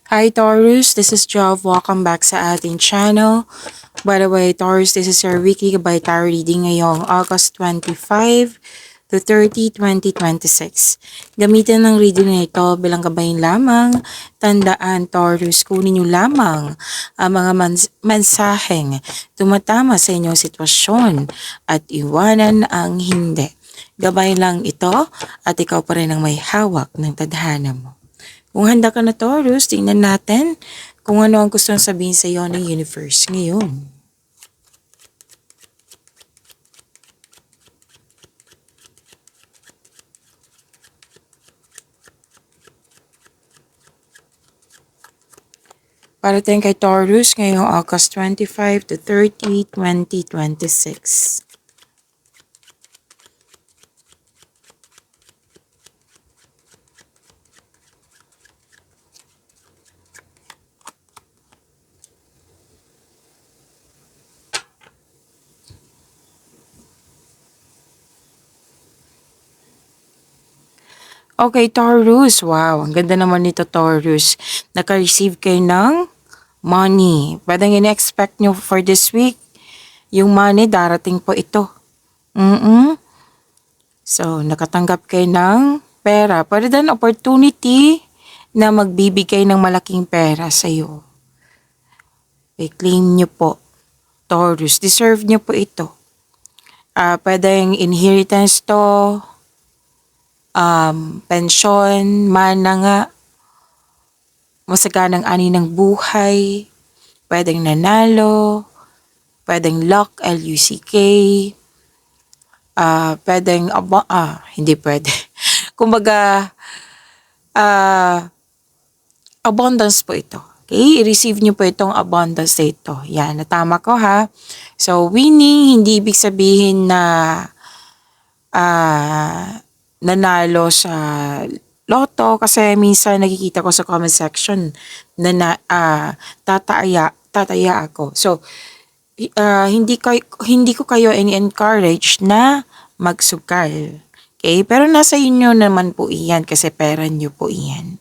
Hi Taurus, this is Jov. Welcome back sa ating channel. By the way, Taurus, this is your weekly by tarot reading ngayong August 25 to 30, 2026. Gamitin ng reading na ito bilang gabayin lamang. Tandaan, Taurus, kunin niyo lamang ang mga mensaheng tumatama sa inyong sitwasyon at iwanan ang hindi. Gabay lang ito at ikaw pa rin ang may hawak ng tadhana mo. Kung handa ka na, Taurus, tingnan natin kung ano ang gusto sabihin sa iyo ng universe ngayon. Para tayo kay Taurus ngayong August 25 to 30, 2026. Okay, Taurus. Wow, ang ganda naman nito, Taurus. Naka-receive kayo ng money. Pwedeng in-expect nyo for this week. Yung money, darating po ito. So, nakatanggap kayo ng pera. Pwede din opportunity na magbibigay ng malaking pera sa iyo. I-claim nyo po. Taurus, deserve nyo po ito. Pwedeng inheritance to, pensyon, mana nga, masaganang ani ng buhay, pwedeng nanalo, pwedeng luck, L-U-C-K, pwedeng, hindi pwede. Kumbaga, abundance po ito. Okay, i-receive nyo po itong abundance ito. Yan, natama ko ha. So, winning, hindi ibig sabihin na nanalo sa loto kasi minsan nakikita ko sa comment section na, tataya ako. So, hindi ko kayo encourage na magsukal. Okay? Pero nasa inyo naman po iyan kasi pera nyo po iyan.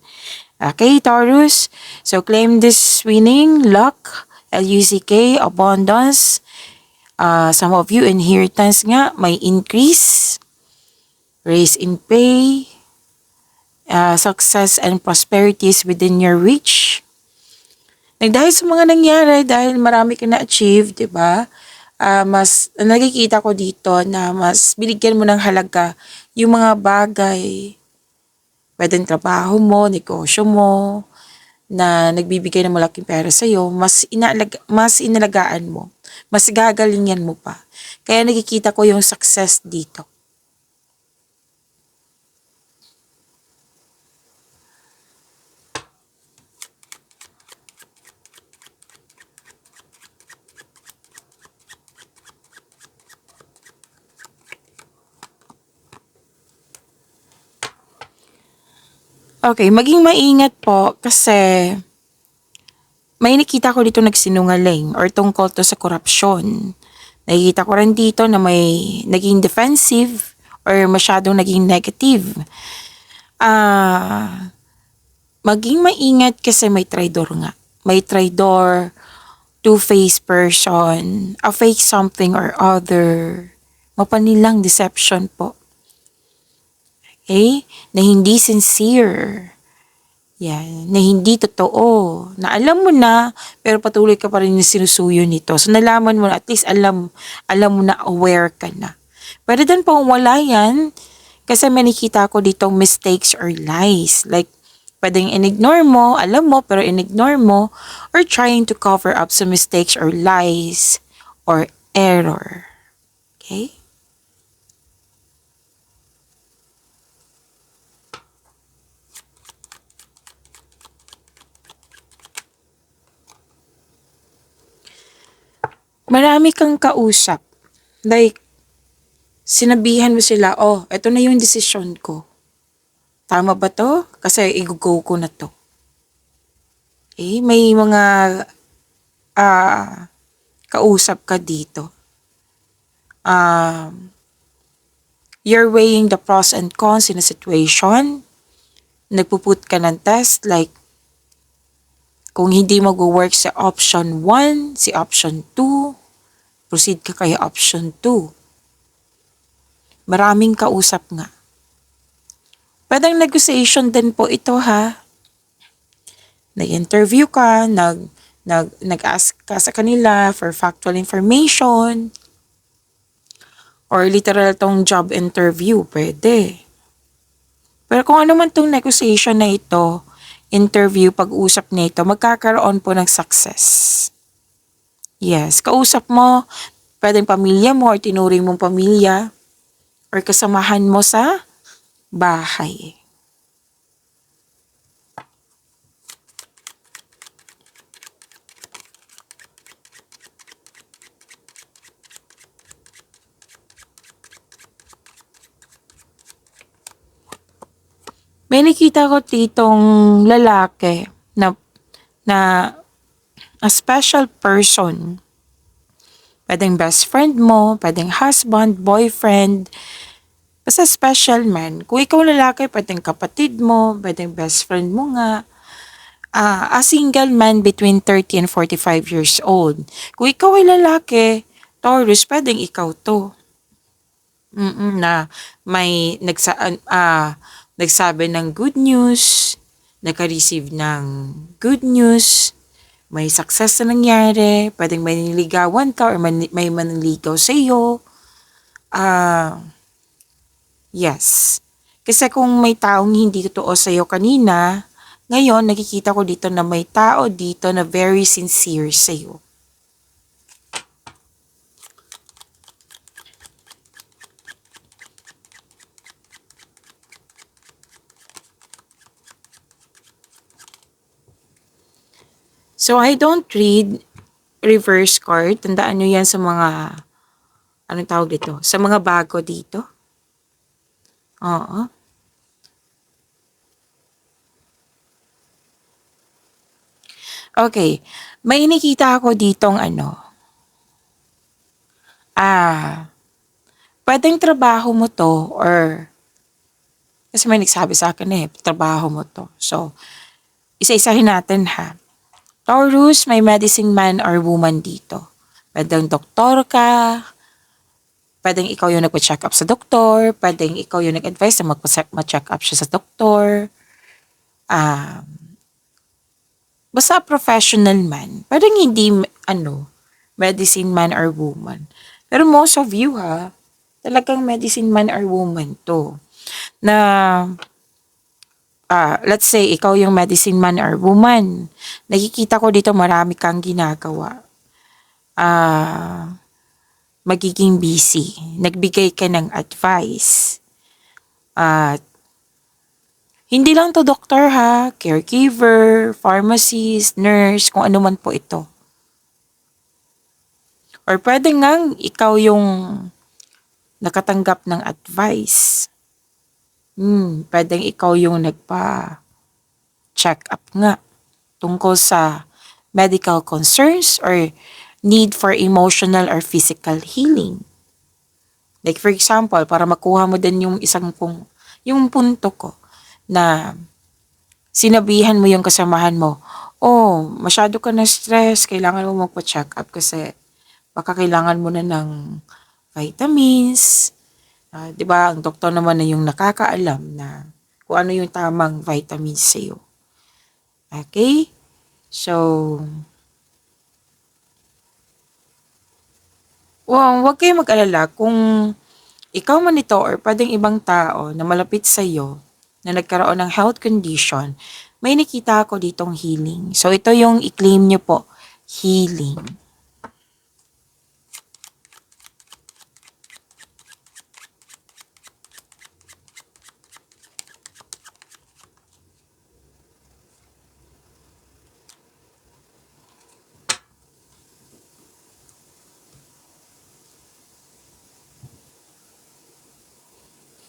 Okay, Taurus? So, claim this winning, luck, L-U-C-K, abundance. Some of you, inheritance nga, may increase, raise in pay, success and prosperity is within your reach. Dahil sa mga nangyari, dahil marami ka na-achieve, di ba? Mas nakikita ko dito na mas binigyan mo ng halaga yung mga bagay, pwedeng trabaho mo, negosyo mo, na nagbibigay ng malaking pera sa'yo, mas inalagaan mo, mas gagalingan mo pa. Kaya nakikita ko yung success dito. Okay, maging maingat po kasi may nakita ko dito nagsinungaling or tungkol to sa korupsyon. Nakikita ko rin dito na may naging defensive or masyadong naging negative. Maging maingat kasi may traidor nga. May traidor, two-faced person, a fake something or other. Mapanilang deception po. Okay? Na hindi sincere. Yan. Na hindi totoo. Na alam mo na, pero patuloy ka pa rin yung sinusuyo nito. So, nalaman mo na, at least alam mo na, aware ka na. Pwede din pong wala yan. Kasi may nakita ko ditong mistakes or lies. Like, pwedeng in-ignore mo, alam mo, pero in-ignore mo. Or trying to cover up some mistakes or lies or error. Okay? Marami kang kausap. Like, sinabihan mo sila, oh, eto na yung desisyon ko. Tama ba to? Kasi i-go ko na to. Okay? May mga kausap ka dito. You're weighing the pros and cons in a situation. Nagpuput ka ng test like, Kung hindi mag-work sa option 1, si option 2, proceed ka kay option 2. Maraming kausap nga. Pwedeng negotiation din po ito ha. Nag-interview ka, nag-ask ka sa kanila for factual information, or literal tong job interview, pwede. Pero kung ano man tong negotiation na ito, interview, pag-usap na ito, magkakaroon po ng success. Yes, kausap mo, pwedeng pamilya mo or tinuring mong pamilya or kasamahan mo sa bahay. May nakita ko ditong lalaki na a special person. Pwedeng best friend mo, pwedeng husband, boyfriend, basta special man. Kung ikaw lalaki, pwedeng kapatid mo, pwedeng best friend mo nga. A single man between 30 and 45 years old. Kung ikaw ay lalaki, Taurus, pwedeng ikaw to. Na may nagsabi ng good news, naka-receive ng good news, may success na nangyari, pwedeng may niligawan ka or may maniligaw sa iyo. Yes. Kasi kung may taong hindi totoo sa iyo kanina, ngayon nakikita ko dito na may tao dito na very sincere sa iyo. So, I don't read reverse card. Tandaan nyo yan sa mga, anong tawag dito? Sa mga bago dito. Oo. Okay. May nakita ako ditong pwedeng trabaho mo to or, kasi may nagsabi sa akin trabaho mo to. So, isa-isahin natin ha. Taurus, may medicine man or woman dito. Pwedeng doktor ka, pwedeng ikaw yung nagpa-check up sa doktor, pwedeng ikaw yung nag-advise na mag-check up siya sa doktor. Basta professional man. Pwedeng hindi, medicine man or woman. Pero most of you talagang medicine man or woman to. Na, let's say, ikaw yung medicine man or woman. Nakikita ko dito marami kang ginagawa. Magiging busy. Nagbigay ka ng advice. Hindi lang to doktor caregiver, pharmacist, nurse, kung ano man po ito. Or pwede ngang ikaw yung nakatanggap ng advice. Pwedeng ikaw yung nagpa-check up nga tungkol sa medical concerns or need for emotional or physical healing. Like for example, para makuha mo din yung yung punto ko na sinabihan mo yung kasamahan mo, masyado ka na stress, kailangan mo magpa-check up kasi baka kailangan mo na ng vitamins. 'Di ba? Ang doktor naman na yung nakakaalam na kung ano yung tamang vitamins sa iyo. Okay? So, huwag kayong mag-alala kung ikaw man ito or pwedeng ibang tao na malapit sa iyo na nagkaroon ng health condition, may nakita ako ditong healing. So, ito yung i-claim nyo po, healing.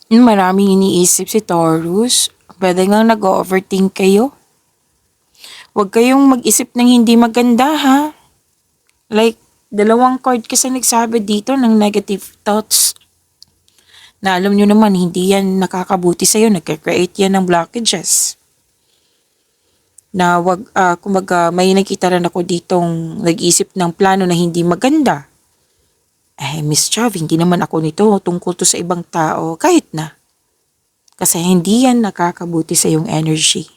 Maraming iniisip si Taurus. Pwede nga nag-overthink kayo. Huwag kayong mag-isip ng hindi maganda Like, 2 card kasi nagsabi dito ng negative thoughts. Na alam nyo naman, hindi yan nakakabuti sa'yo. Nagka-create yan ng blockages. Na kumbaga may nakita rin ako ditong nag-iisip ng plano na hindi maganda. Miss Chav, hindi naman ako nito tungkol to sa ibang tao kahit na. Kasi hindi yan nakakabuti sa iyong energy.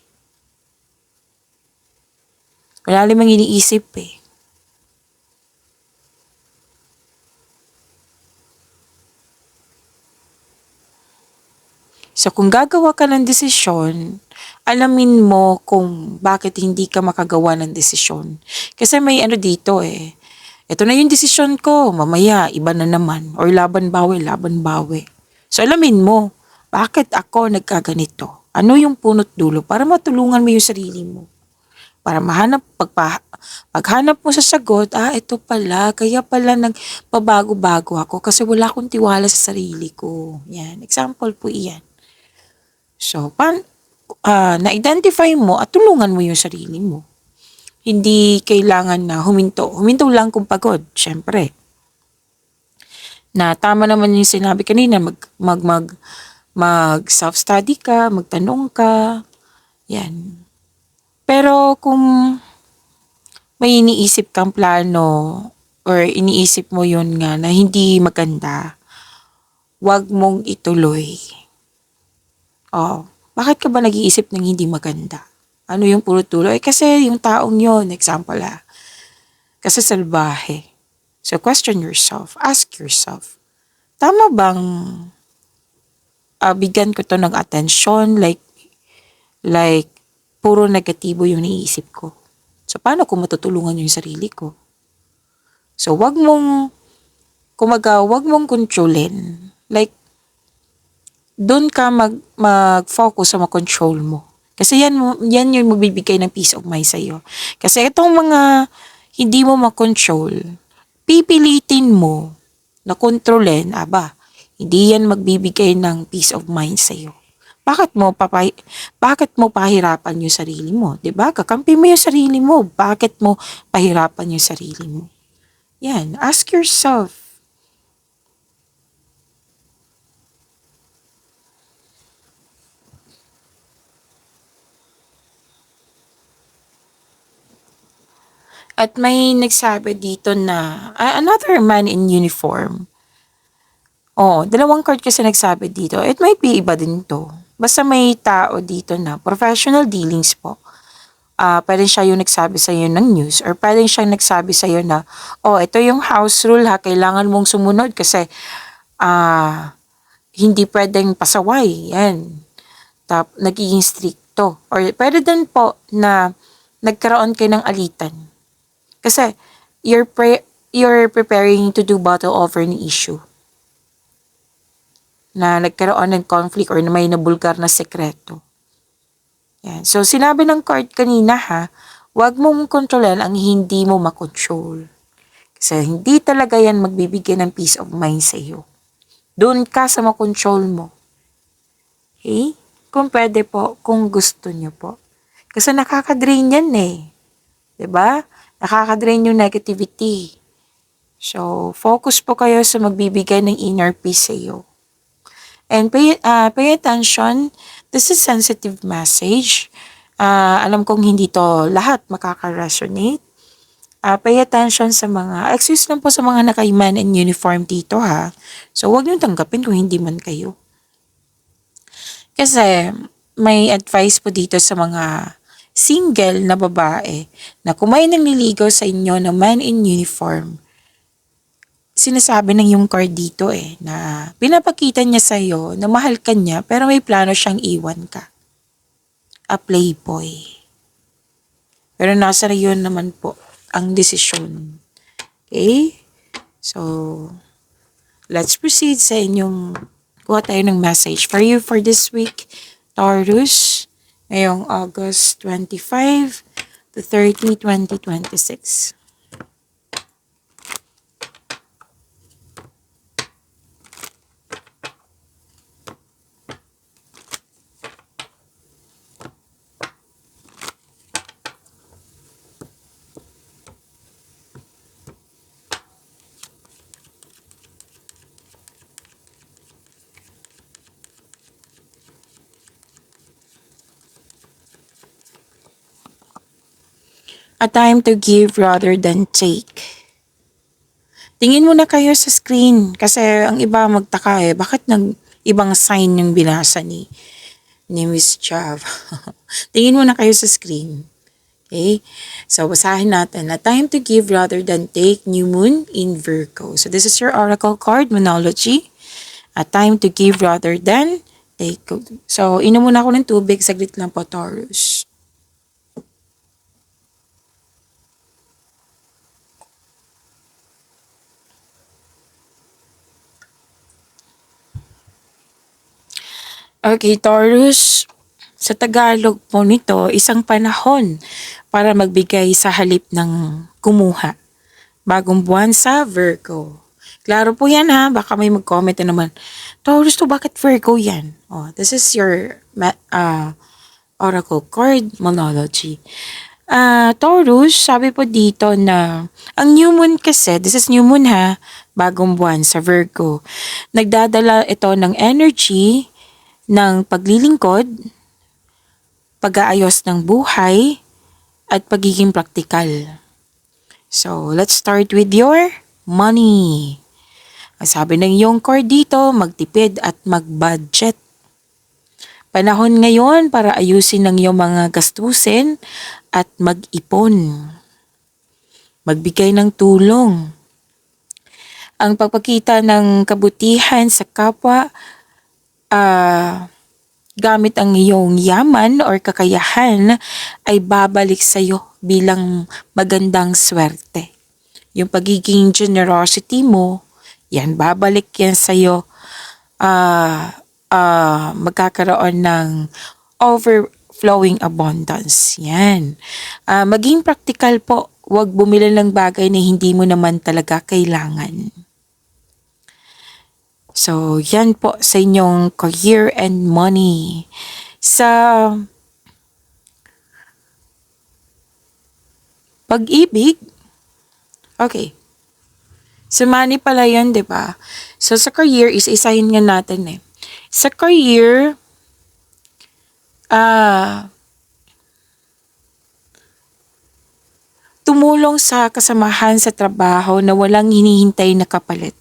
Wala limang iniisip eh. So kung gagawa ka ng desisyon, alamin mo kung bakit hindi ka makagawa ng desisyon. Kasi may ano dito eh. Ito na yung desisyon ko, mamaya iba na naman. Or laban bawi, laban bawi. So alamin mo, bakit ako nagkaganito? Ano yung punot dulo para matulungan mo yung sarili mo? Para paghanap mo sa sagot, ito pala, kaya pala nagpabago-bago ako kasi wala akong tiwala sa sarili ko. Yan, example po iyan. So, na-identify mo at tulungan mo yung sarili mo. Hindi kailangan na huminto. Huminto lang kung pagod, syempre. Na tama naman yung sinabi kanina, mag self-study ka, magtanong ka. Yan. Pero kung may iniisip kang plano or iniisip mo yun nga na hindi maganda, wag mong ituloy. Oh, bakit ka ba nag-iisip ng hindi maganda? Ano yung puro tulo? Kasi yung taong yon, example kasi salbahe. So question yourself, ask yourself, tama bang bigyan ko to ng attention like puro negatibo yung naiisip ko? So paano ko matutulungan yung sarili ko? So wag mong kontrolin. Like doon ka mag-focus sa mag-control mo. Kasi yan yung magbibigay ng peace of mind sa'yo. Kasi itong mga hindi mo makontrol, pipilitin mo na kontrolin, hindi yan magbibigay ng peace of mind sa'yo. Bakit mo pahirapan yung sarili mo? 'Di ba? Kakampi mo yung sarili mo. Bakit mo pahirapan yung sarili mo? Yan, ask yourself. At may nagsabi dito na another man in uniform. Dalawang card kasi nagsabi dito. It might be iba din to. Basta may tao dito na professional dealings po. Pwede siya yung nagsabi sa iyo ng news or pwede siya nagsabi sa iyo na, ito yung house rule ha, kailangan mong sumunod kasi hindi pwedeng pasaway. Yan. Nagiging stricto. Or pwede din po na nagkaroon kayo ng alitan. Kasi you're preparing to do battle over an issue. Na nagkaroon ng conflict or na may nabulgar na sekreto. Yan. So, sinabi ng card kanina huwag mong kontrolin ang hindi mo makontrol. Kasi hindi talaga yan magbibigay ng peace of mind sa iyo. Doon ka sa makontrol mo. Okay? Kung pwede po, kung gusto nyo po. Kasi nakaka-drain yan eh. 'Di ba? Nakaka-drain yung negativity. So, focus po kayo sa magbibigay ng inner peace sa iyo. And pay attention. This is sensitive message. Alam kong hindi to lahat makaka-resonate. Pay attention sa excuse lang po sa mga naka-man in uniform dito So, huwag niyong tanggapin kung hindi man kayo. Kasi, may advice po dito sa mga single na babae na kung may nangliligaw sa inyo na man in uniform, sinasabi ng yung card dito na pinapakita niya sa iyo na mahal ka niya pero may plano siyang iwan ka. A playboy. Pero nasa riyon naman po ang desisyon. Okay? So, let's proceed sa inyong kuha tayo ng message for you for this week, Taurus, ngayong August 25 to 30, 2026. A time to give rather than take. Tingin muna kayo sa screen kasi ang iba magtaka bakit ibang sign yung binasa ni Miss Chav. Tingin muna kayo sa screen. Okay? So, basahin natin. A time to give rather than take, new moon in Virgo. So, this is your oracle card, Moonology. A time to give rather than take. So, inom muna ako ng tubig. Saglit lang po, Taurus. Okay, Taurus. Sa Tagalog po nito, isang panahon para magbigay sa halip ng kumuha. Bagong buwan sa Virgo. Klaro po yan ha, baka may mag-comment na naman. Taurus to, bakit Virgo yan? Oh, this is your oracle card, Moonology. Taurus, sabi po dito na ang new moon kasi, this is new moon ha, bagong buwan sa Virgo. Nagdadala ito ng energy ng paglilingkod, pag-aayos ng buhay, at pagiging praktikal. So, let's start with your money. Ang sabi ng iyong card dito, magtipid at mag-budget. Panahon ngayon para ayusin ang iyong mga gastusin at mag-ipon. Magbigay ng tulong. Ang pagpakita ng kabutihan sa kapwa, gamit ang iyong yaman or kakayahan ay babalik sa iyo bilang magandang swerte. Yung pagiging generosity mo, yan, babalik yan sa iyo. Magkakaroon ng overflowing abundance. Yan. Maging practical po. Huwag bumili ng bagay na hindi mo naman talaga kailangan. So, yan po sa inyong career and money. Sa pag-ibig, okay. Sa money pala yun, di ba? So, sa career, isa-isahin nga natin eh. Sa career, tumulong sa kasamahan sa trabaho na walang hinihintay na kapalit.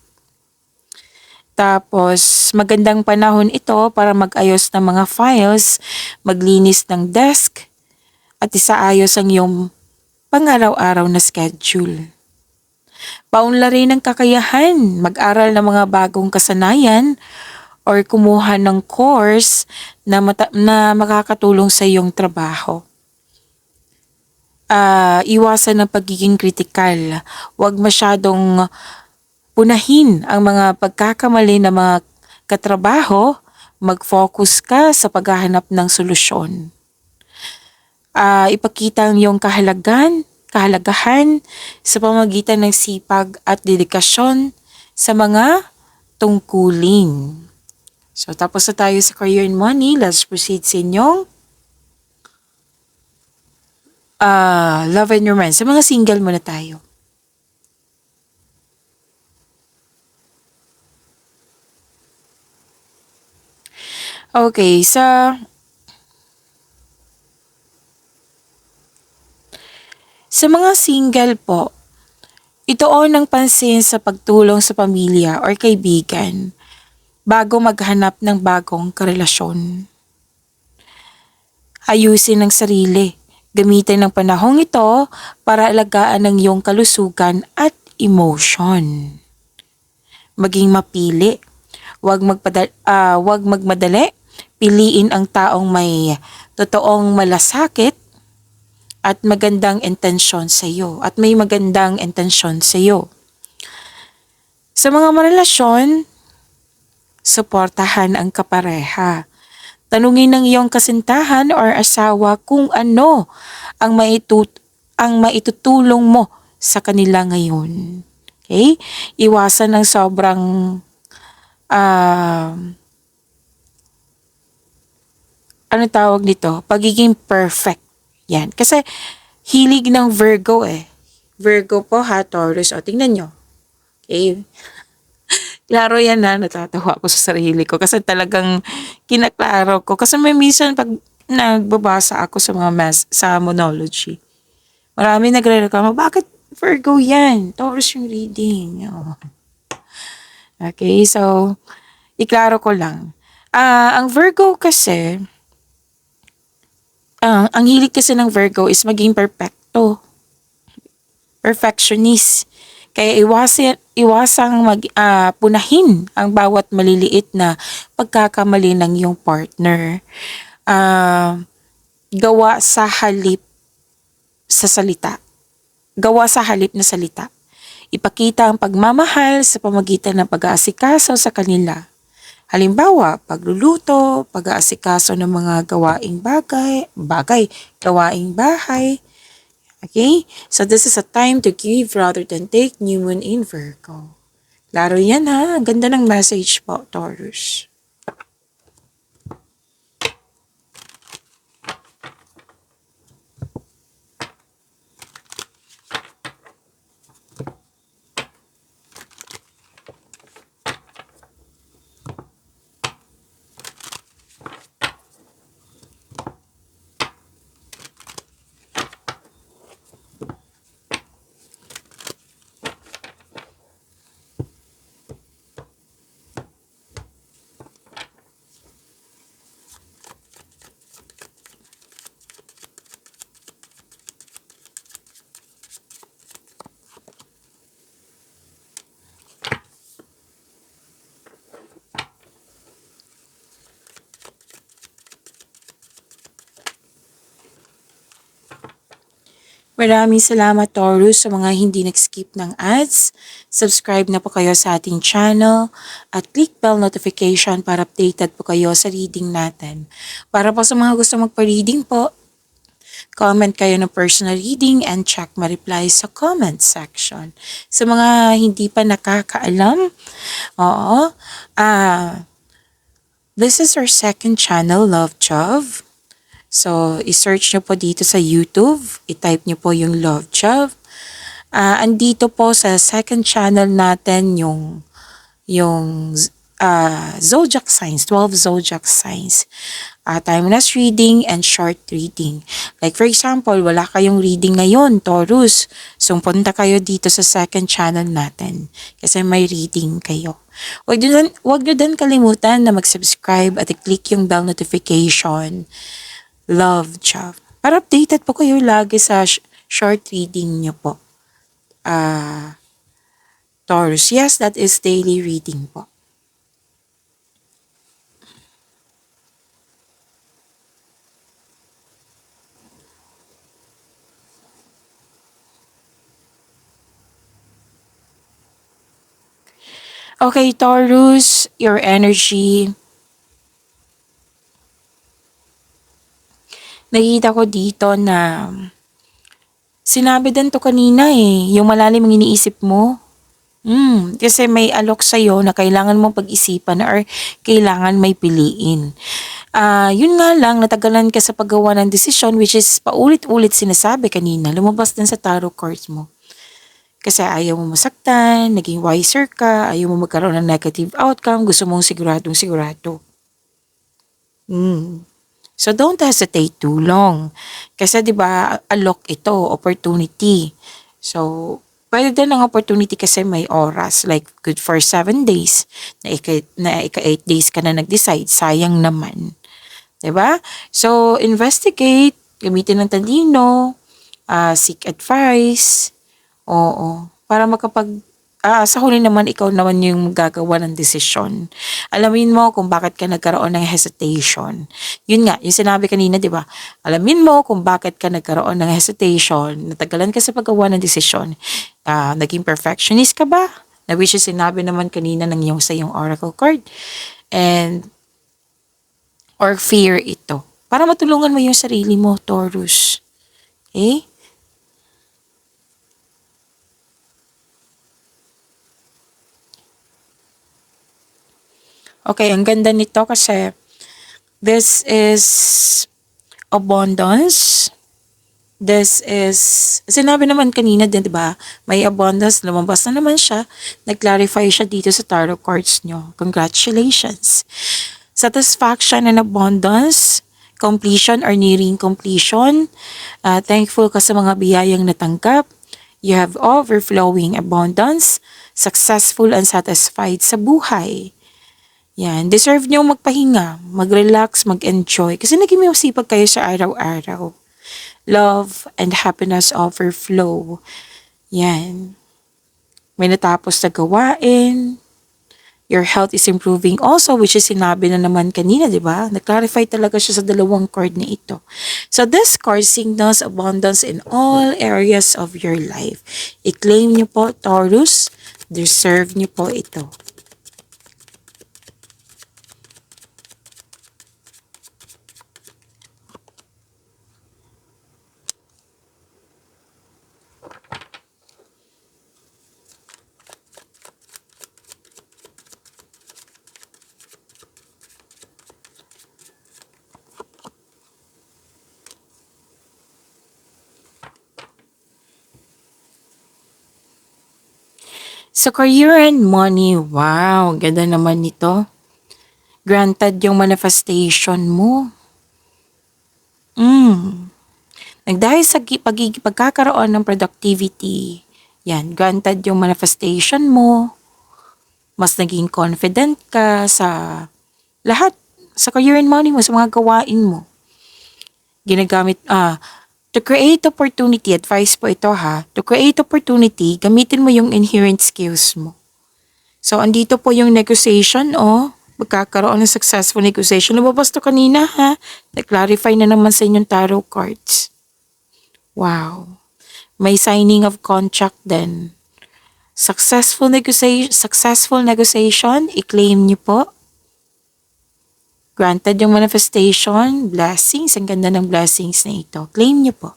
Tapos, magandang panahon ito para mag-ayos ng mga files, maglinis ng desk, at isaayos ang iyong pang-araw-araw na schedule. Paunlarin ng kakayahan, mag-aral ng mga bagong kasanayan, or kumuha ng course na makakatulong sa iyong trabaho. Iwasan ng pagiging kritikal. Huwag masyadong punahin ang mga pagkakamali ng mga katrabaho, mag-focus ka sa paghahanap ng solusyon. Ipakita ang iyong kahalagahan sa pamamagitan ng sipag at dedikasyon sa mga tungkulin. So, tapos na tayo sa career and money. Let's proceed sa inyong love and romance. Sa mga single muna tayo. Okay, sa mga single po, ituon ng pansin sa pagtulong sa pamilya or kaibigan bago maghanap ng bagong karelasyon. Ayusin ang sarili. Gamitin ang panahong ito para alagaan ang iyong kalusugan at emotion. Maging mapili. Huwag magmadali. Piliin ang taong may totoong malasakit at magandang intensyon sa iyo. At may magandang intensyon sa iyo. Sa mga marelasyon, suportahan ang kapareha. Tanungin ng iyong kasintahan or asawa kung ano ang maitutulong mo sa kanila ngayon. Okay? Iwasan ng sobrang ano tawag nito? Pagiging perfect. Yan. Kasi hilig ng Virgo eh. Virgo po ha, Taurus. O, tingnan nyo. Okay? Klaro yan na, natatawa ko sa sarili ko. Kasi talagang kinaklaro ko. Kasi may minsan pag nagbabasa ako sa mga sa Moonology, Marami nagre-reklamo, bakit Virgo yan? Taurus yung reading. Oh. Okay, so, iklaro ko lang. Ang Virgo kasi, ang hilig kasi ng Virgo is maging perfecto. Perfectionist. Kaya iwasang punahin ang bawat maliliit na pagkakamali ng iyong partner. Gawa sa halip sa salita. Gawa sa halip na salita. Ipakita ang pagmamahal sa pamagitan ng pag-aasikaso sa kanila. Halimbawa, pagluluto, pag-aasikaso ng mga gawaing bahay. Okay? So this is a time to give rather than take, new moon in Virgo. Klaro yan ha. Ang ganda ng message po, Taurus. Maraming salamat, Taurus, sa mga hindi nag-skip ng ads. Subscribe na po kayo sa ating channel at click bell notification para updated po kayo sa reading natin. Para po sa mga gusto magpa-reading po, comment kayo ng personal reading and check ma-reply sa comment section. Sa mga hindi pa nakakaalam, this is our second channel, Love Chove. So, i-search nyo po dito sa YouTube. I-type nyo po yung Love Chove. Andito po sa second channel natin yung zodiac signs, 12 zodiac signs. Timeless reading and short reading. Like for example, wala kayong reading ngayon, Taurus. So, punta kayo dito sa second channel natin. Kasi may reading kayo. Huwag nyo din kalimutan na mag-subscribe at i-click yung bell notification. Love Chove. Para updated po kayo lagi sa short reading nyo po. Taurus. Yes, that is daily reading po. Okay, Taurus, your energy. Nakita ko dito na sinabi din to kanina yung malalim ang iniisip mo. Kasi may alok sa'yo na kailangan mong pag-isipan or kailangan may piliin. Yun nga lang, natagalan ka sa paggawa ng desisyon which is paulit-ulit sinasabi kanina. Lumabas din sa tarot cards mo. Kasi ayaw mo masaktan, naging wiser ka, ayaw mo magkaroon ng negative outcome, gusto mong siguradong sigurado. So don't hesitate too long. Kasi 'di ba, alok ito, opportunity. So pwede din ang opportunity kasi may oras, like good for 7 days. Na ika 8 days ka na nag-decide, sayang naman. 'Di ba? So investigate, gamitin ng talino, seek advice. Oo, para sa huli naman ikaw naman yung gagawa ng desisyon. Alamin mo kung bakit ka nagkaroon ng hesitation. Yun nga, yung sinabi kanina, di ba? Alamin mo kung bakit ka nagkaroon ng hesitation, natagalan ka sa paggawa ng desisyon. Naging perfectionist ka ba? Na which is sinabi naman kanina ng sa yung oracle card. Or fear ito. Para matulungan mo yung sarili mo, Taurus. Okay? Okay, ang ganda nito kasi this is abundance. This is, sinabi naman kanina din, di ba? May abundance, lumabas na naman siya. Nag-clarify siya dito sa tarot cards nyo. Congratulations. Satisfaction and abundance, completion or nearing completion. Thankful ka sa mga biyayang natanggap. You have overflowing abundance, successful and satisfied sa buhay. Yan, deserve nyo magpahinga, mag-relax, mag-enjoy. Kasi naging may sipag kayo sa araw-araw. Love and happiness overflow. Yan. May natapos na gawain. Your health is improving also, which is sinabi na naman kanina, di ba? Na-clarify talaga siya sa dalawang card na ito. So this card signals abundance in all areas of your life. I-claim niyo po, Taurus. Deserve niyo po ito. Sa career and money, wow, ganda naman nito. Granted yung manifestation mo. Dahil sa pagkakaroon ng productivity, yan, granted yung manifestation mo, mas naging confident ka sa lahat, sa career and money mo, sa mga gawain mo. Ginagamit, to create opportunity, advice po ito ha, to create opportunity, gamitin mo yung inherent skills mo. So, andito po yung negotiation, magkakaroon ng successful negotiation. Lumabas to kanina ha, na-clarify na naman sa inyong tarot cards. Wow. May signing of contract din. Successful negotiation, i-claim niyo po. Granted yung manifestation, blessings, ang ganda ng blessings na ito. Claim niyo po.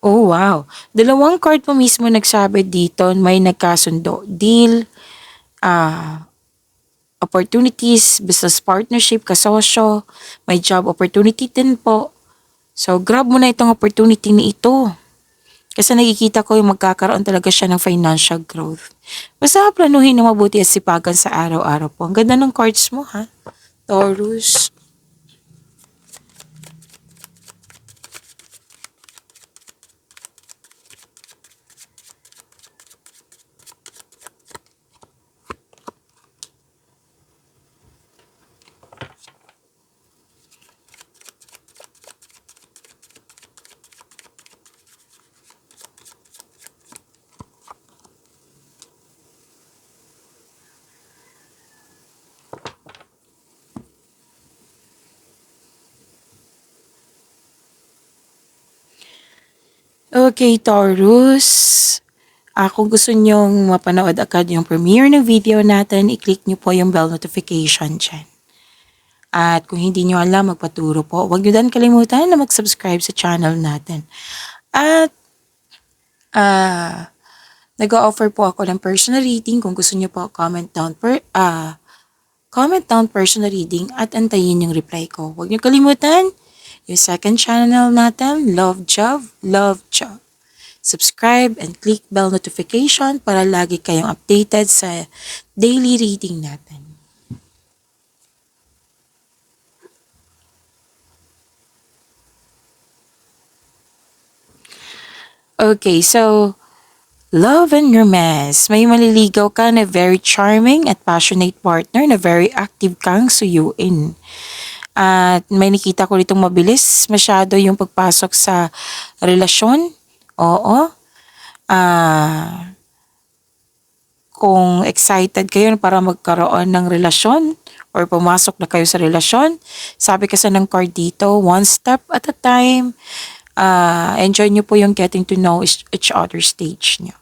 Oh, wow. Dalawang card po mismo nagsabi dito, may nagkasundo. Deal, opportunities, business partnership, kasosyo, may job opportunity din po. So, grab mo na itong opportunity ni ito. Kasi nakikita ko yung magkakaroon talaga siya ng financial growth. Basta planuhin na mabuti at sipagan sa araw-araw po. Ang ganda ng cards mo ha, Taurus. Okay, Taurus. Kung gusto nyong mapanood agad yung premiere ng video natin, i-click nyo po yung bell notification dyan. At kung hindi nyo alam, magpaturo po. Huwag nyo din kalimutan na mag-subscribe sa channel natin. At nag-offer po ako ng personal reading. Kung gusto nyo po, comment down personal reading at antayin yung reply ko. Huwag nyo kalimutan yung second channel natin, Love Job, Love Job. Subscribe and click bell notification para lagi kayong updated sa daily reading natin. Okay, so love and romance. May maliligaw ka na very charming at passionate partner na very active kang suyuin. At may nakita ko ditong mabilis masyado yung pagpasok sa relasyon. Oo. Kung excited kayo para magkaroon ng relasyon or pumasok na kayo sa relasyon, sabi kasi ng card dito, one step at a time. Enjoy nyo po yung getting to know each other stage nyo.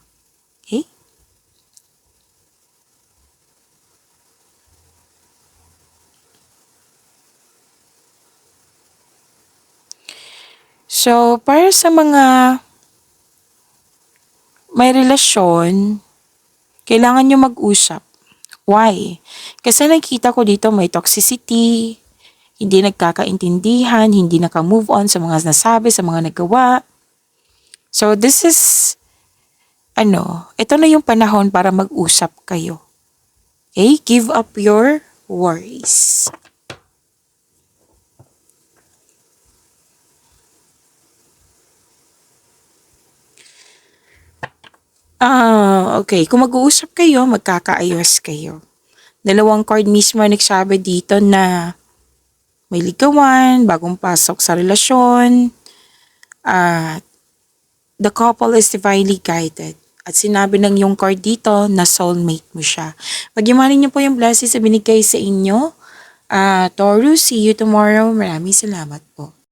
Okay? So, para sa mga may relasyon, kailangan nyo mag-usap. Why? Kasi nakita ko dito may toxicity, hindi nagkakaintindihan, hindi naka-move on sa mga nasabi, sa mga nagawa. So, this is ito na yung panahon para mag-usap kayo. Okay? Give up your worries. Okay. Kung mag-uusap kayo, magkakaayos kayo. Dalawang card mismo nagsabi dito na may ligawan, bagong pasok sa relasyon, at the couple is divinely guided. At sinabi ng yung card dito na soulmate mo siya. Pagyamanin niyo po yung blessings na binigay sa inyo. Taurus, see you tomorrow. Maraming salamat po.